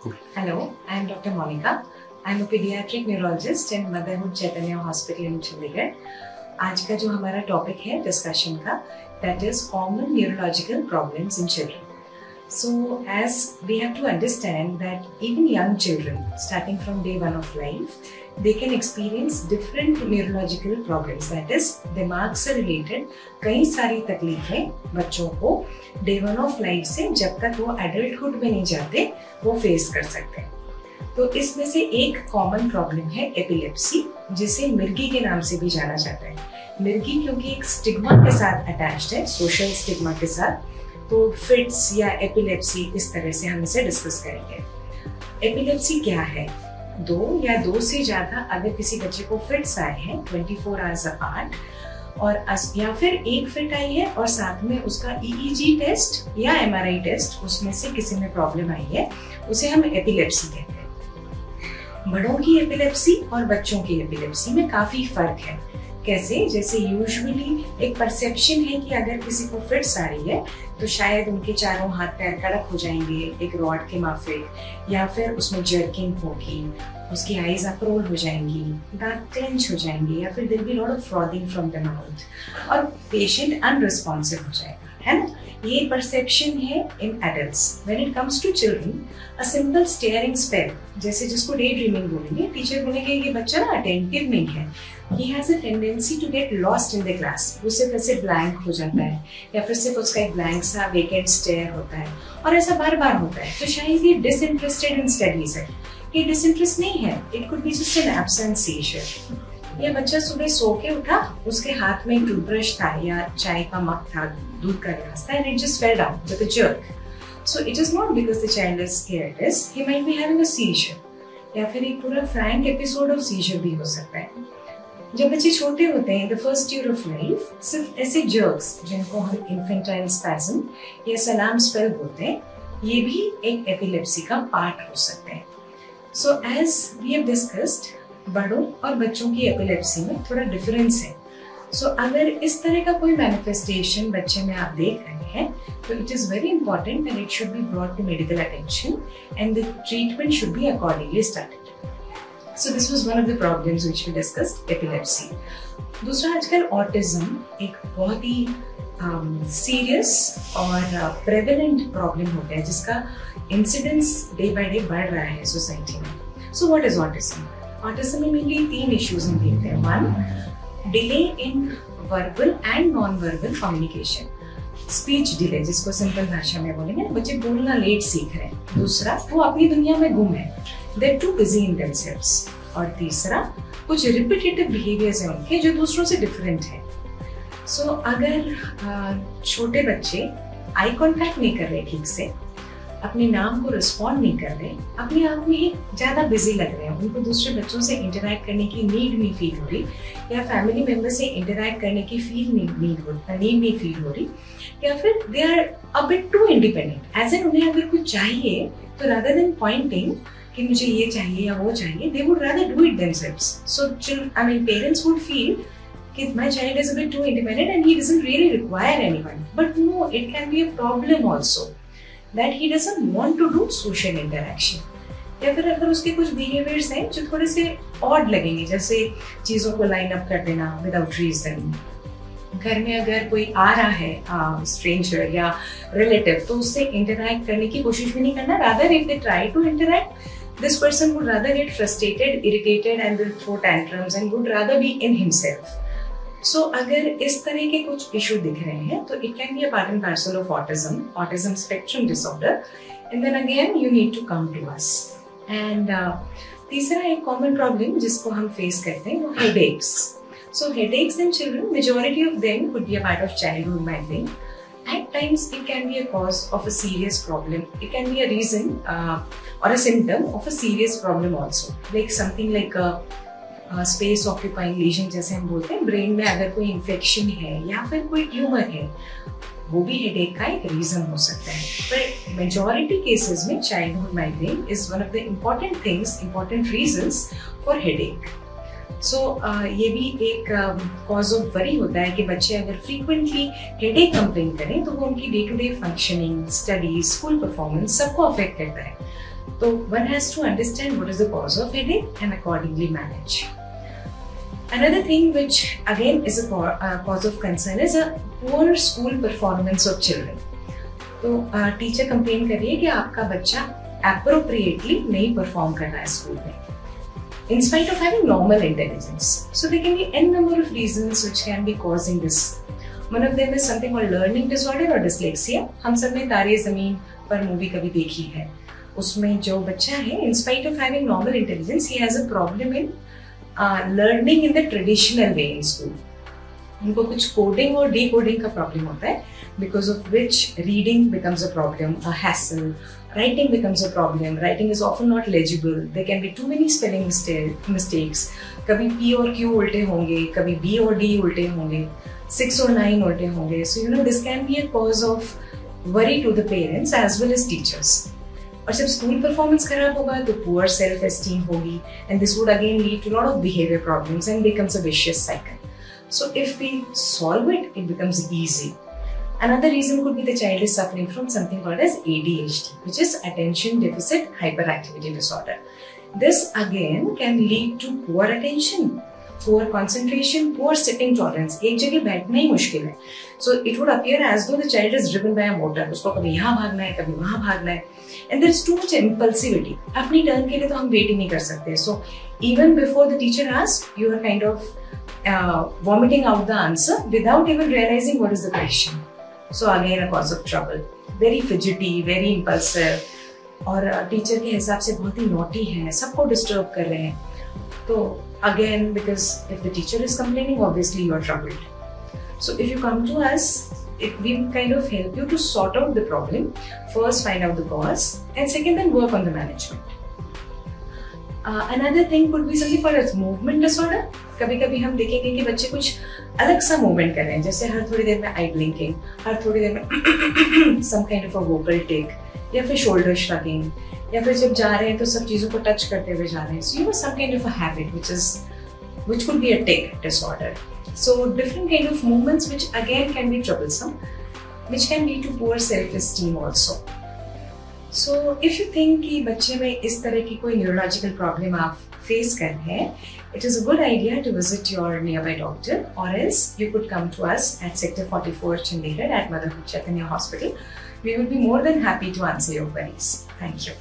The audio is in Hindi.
बिल्कुल। Hello, I am Dr. Monica. I am a pediatric neurologist in Motherhood Chaitanya Hospital in Chandigarh. आज का जो हमारा टॉपिक है डिस्कशन का, that is common neurological problems in children. So, as we have to understand that even young children, starting from day one of life, they can experience different neurological problems. That is, दिमाग से related कई सारी तकलीफें बच्चों को day one of life से जब तक वो adulthood में नहीं जाते वो face कर सकते हैं। तो इसमें से एक कॉमन प्रॉब्लम है एपिलेप्सी, जिसे मिर्गी के नाम से भी जाना जाता है। मिर्गी क्योंकि एक स्टिग्मा के साथ अटैच्ड है, सोशल स्टिग्मा के साथ, तो फिट्स या एपिलेप्सी इस तरह से हम इसे डिस्कस करेंगे। एपिलेप्सी क्या है? दो या दो से ज्यादा अगर किसी बच्चे को फिट्स आए हैं 24 आवर्स अपार्ट, और या फिर एक फिट आई है और साथ में उसका EEG टेस्ट या MRI टेस्ट उसमें से किसी में प्रॉब्लम आई है, उसे हम एपिलेप्सी कहते हैं। बड़ों की एपिलेप्सी और बच्चों की एपिलेप्सी में काफी फर्क है। कैसे? जैसे यूजुअली एक परसेप्शन है कि अगर किसी को फिट्स आ रही है तो शायद उनके चारों हाथ पैर कड़क हो जाएंगे एक रॉड के माफिक, या फिर उसमें जर्किंग होगी, उसकी आईज अप्रोल हो जाएंगी, दांत क्लेंच हो जाएंगे, या फिर there be lot of frothing from the mouth और पेशेंट अनरिस्पॉन्सिव हो जाएगा, है ना? ये परसेप्शन है in adults. When it comes to children, a simple staring spell, जैसे जिसको डे ड्रीमिंग बोलेंगे, टीचर बोलेंगे ये बच्चा ना अटेंटिव नहीं है, he has a tendency to get lost in the class, वो सिर्फ ऐसे ब्लैंक हो जाता है, या फिर सिर्फ उसका एक ब्लैंक सा वेकेंट स्टेयर होता है, और ऐसा बार बार होता है, तो शायद ये डिसइंटरेस्टेड इन स्टडीज है। ये डिसइंटरेस्ट नहीं है, it could be just an absent scissor. या बच्चा सुबह सो के उठा, उसके हाथ में टूथब्रश था या चाय का मग था, दूध का गिलास था, and it just fell down with a jerk. So it is not because the child is careless, he might be having a seizure, या फिर एक पूरा फ्रैंक एपिसोड ऑफ सीजर भी हो सकता है। जब बच्चे छोटे होते हैं, the first year of life, सिर्फ ऐसे जर्क्स जिनको हम इन्फेंटाइल स्पैज़म या सलाम स्पेल बोलते हैं, ये भी एक एपिलेप्सी का पार्ट हो सकते हैं। So as we have discussed, बड़ों और बच्चों की एपिलेप्सी में थोड़ा डिफरेंस है। सो अगर इस तरह का कोई मैनिफेस्टेशन बच्चे में आप देख रहे हैं, तो it is very important that it should be brought to medical attention and the treatment should be accordingly started. So this was one of the problems which we discussed, epilepsy. दूसरा, आजकल ऑटिज्म एक बहुत ही सीरियस और प्रेवलेंट प्रॉब्लम हो गया है, जिसका इंसिडेंस डे बाय डे बढ़ रहा है सोसाइटी में। So what is autism? Autism में मेनली तीन इश्यूज हम देखते हैं। One, delay in verbal and non verbal communication, speech delay, जिसको सिंपल भाषा में बोलेंगे, बच्चे बोलना लेट सीख रहे हैं। दूसरा, वो अपनी दुनिया में गुम है, they're too busy in themselves. और तीसरा, कुछ रिपीटेटिव बिहेवियर्स हैं उनके जो दूसरों से डिफरेंट है। सो अगर छोटे बच्चे आई कॉन्टैक्ट नहीं कर रहे ठीक से, अपने नाम को रिस्पॉन्ड नहीं कर रहे, अपने आप में ही ज्यादा बिजी लग रहे हैं, उनको दूसरे बच्चों से इंटरैक्ट करने की नीड नहीं फील हो रही, या फैमिली मेंबर से इंटरैक्ट करने की नीड नहीं फील हो रही, या फिर they are a bit too independent, as an उन्हें अगर कुछ चाहिए तो रादर देन पॉइंटिंग कि मुझे ये चाहिए या वो चाहिए, they would rather do it themselves. So parents would feel that my child is a bit too independent and he doesn't really require anyone. But no, it can be a problem also that he doesn't want to do social interaction. या फिर अगर उसके कुछ बिहेवियर्स हैं जो थोड़े से ऑड लगेंगे, जैसे चीजों को लाइन अप कर देना विदाउट रीजन, घर में अगर कोई आ रहा है स्ट्रेंजर या रिलेटिव, तो उससे इंटरैक्ट करने की कोशिश भी नहीं करना, rather if they try to interact, this person would rather get frustrated, irritated and will throw tantrums and would rather be in himself. So अगर इस तरह के कुछ इशू दिख रहे हैं, तो it can be a part and parcel of autism spectrum disorder, and then again you need to come to us. And तीसरा एक common problem जिसको हम face करते हैं वो headaches. So headaches in children, majority of them could be a part of childhood migraine. At times, it can be a cause of a serious problem. It can be a reason or a symptom of a serious problem also. Like something like a space occupying lesion, जैसे हम बोलते हैं, ब्रेन में अगर कोई इन्फेक्शन है या फिर कोई ट्यूमर है, वो भी हेडेक का एक रीजन हो सकता है। पर मेजॉरिटी केसेस में childhood migraine is one of the important reasons for headache. So ये भी एक कॉज ऑफ वरी होता है कि बच्चे अगर फ्रीक्वेंटली हेडेक कंप्लेन करें तो वो उनकी day to day functioning, studies, school performance सबको अफेक्ट करता है। तो one has to understand what is the cause of headache and accordingly manage. Another thing which again is a cause of concern is a poor school performance of children. तो टीचर कंप्लेन कर रही है कि आपका बच्चा appropriately नहीं परफॉर्म कर रहा है स्कूल में, in spite of having normal intelligence. So there can be n number of reasons which can be causing this. One of them is something called learning disorder or dyslexia. हम सब ने तारे ज़मीन पर मूवी कभी देखी है. उसमें जो बच्चा है, in spite of having normal intelligence, he has a problem in learning in the traditional way in school. उनको कुछ कोडिंग और डीकोडिंग का प्रॉब्लम होता है, because of which reading becomes a problem, a hassle. Writing becomes a problem. Writing is often not legible. There can be too many spelling mistakes. कभी P और Q उल्टे होंगे, कभी B और D उल्टे होंगे, 6 और 9 उल्टे होंगे. So this can be a cause of worry to the parents as well as teachers. और जब स्कूल परफॉर्मेंस खराब होगा तो पुअर सेल्फ एस्टीम होगी, and this would again lead to a lot of behavior problems and becomes a vicious cycle. So if we solve it, it becomes easy. Another reason could be the child is suffering from something called as ADHD, which is Attention Deficit Hyperactivity Disorder. This again can lead to poor attention, poor concentration, poor sitting tolerance. एक जगह बैठना ही मुश्किल है. So it would appear as though the child is driven by a motor. उसको कभी यहाँ भागना है, कभी वहाँ भागना है. And there is too much impulsivity. अपनी टर्न के लिए तो हम वेट ही नहीं कर सकते. So even before the teacher asks, you are kind of vomiting out the answer without even realizing what is the question. So again a cause of trouble. Very fidgety, very impulsive. और टीचर के हिसाब से बहुत ही नॉटी है, सबको डिस्टर्ब कर रहे हैं. तो again, because if the teacher is complaining, obviously you are troubled. So if you come to us, we kind of help you to sort out the problem. First, find out the cause, and second, then work on the management. Another thing could be something called as movement disorder. कभी-कभी हम देखेंगे कि बच्चे कुछ अलग सा मूवमेंट कर रहे हैं, जैसे हर थोड़ी देर में आई ब्लिंकिंग, हर थोड़ी देर में some kind of a vocal tick, या फिर शोल्डर श्रगिंग, या फिर जब जा रहे हैं तो सब चीजों को टच करते हुए जा रहे हैं. So some kind of a habit which could be a tick disorder. So different kind of movements which again can be troublesome, which can lead to poor self-esteem also. So if you think कि बच्चे में इस तरह की कोई neurological problem आप face कर रहे हैं, it is a good idea to visit your nearby doctor, or else you could come to us at Sector 44 Chandigarh at Mother Hood Chaitanya Hospital. We will be more than happy to answer your queries. Thank you.